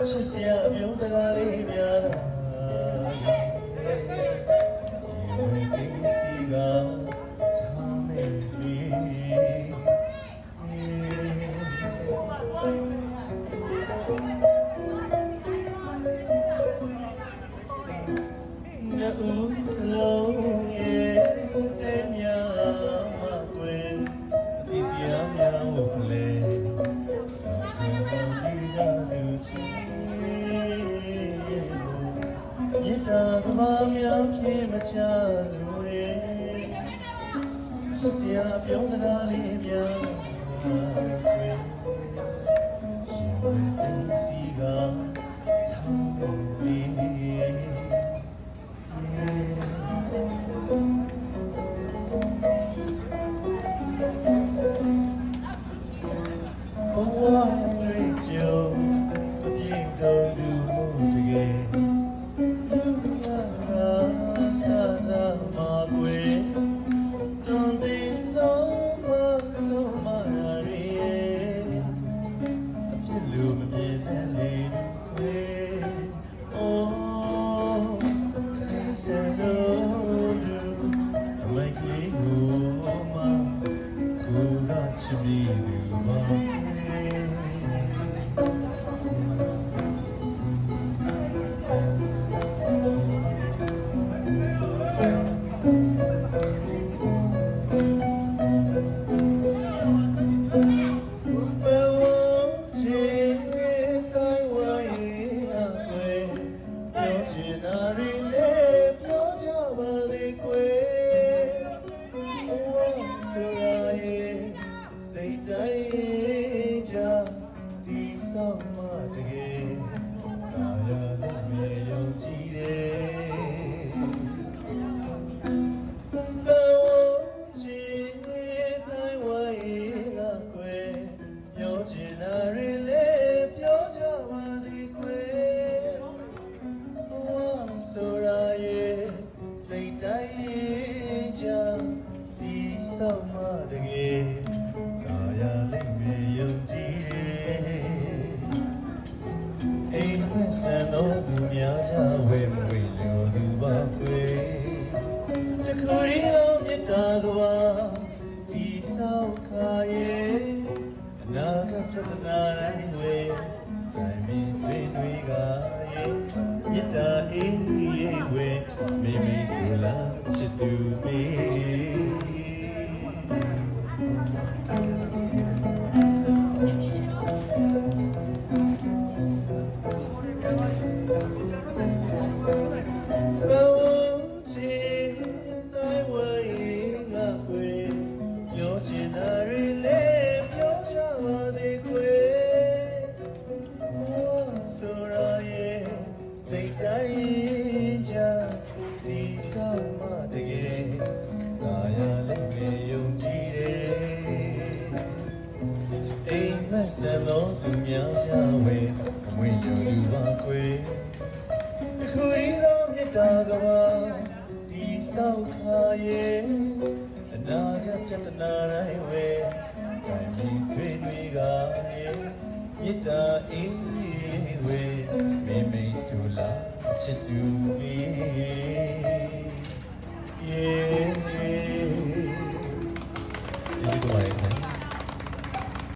ချစ်စရာအပြုံးစကားလေးများတာဒီကိစီကထားမယ်ပြီးနှစ်ဦးစလုံးရဲ့တဲ့များမှာတွင်အတိတရားများကိုလေမြတ်တာကမများဖြစ်မချလို့ရေဆက်စရာပြောင်းစကားလေးများရှင်ဝဲတဲ့စီကထောင်းပြီးဘဝတွေ့ကြုံအပြည့်စုံသူမှုတကယ်ချစ်မိသူပါတိုင်းကြဒီဆောင်မတကယ်ကာယနဲ့မြေယုံကြည်တယ်ဘောချင်တိုင်းဝိုင်းကကွယ်ပြောချင်တာတွေလည်းပြောကြပါစေကွယ်ဘဝဆိုရရဲ့စိတ်တိုင်းကြဒီဆောင်မတကယ်ရလိမ့်မယ်ယုံကြည်တယ်အိမ်မက်ဆန်တော်သူများရဝဲမွေလျော်သူပါခွေတခုရီအောင်မြတ်တာကပါဒီဆောင်ခါရဲ့အနာဂတ်ပြဿနာတိုင်းဝဲတိုင်းမင်းဆွေတွေကရဲ့မြတ်တာအေးရဲ့ဝဲမိမိဆိုလားချစ်သူမေစိတ်တိုင်းကြဒီဆောင်မတကယ်ကာယလည်းမေယုံကြည်တယ်အိမ်မက်ဆန်တော်သူများကြဝဲအမွေညိုလူပါခွေတခုရီသောမြတ်တာကပါဒီဆောင်ခါရဲ့အနာဂတ်ပြဿနာတိုင်းဝဲတိုင်းမင်းဆွေတွေကရဲ့မြတ်တာအေးဝဲမိမိဆိုလားချစ်သူ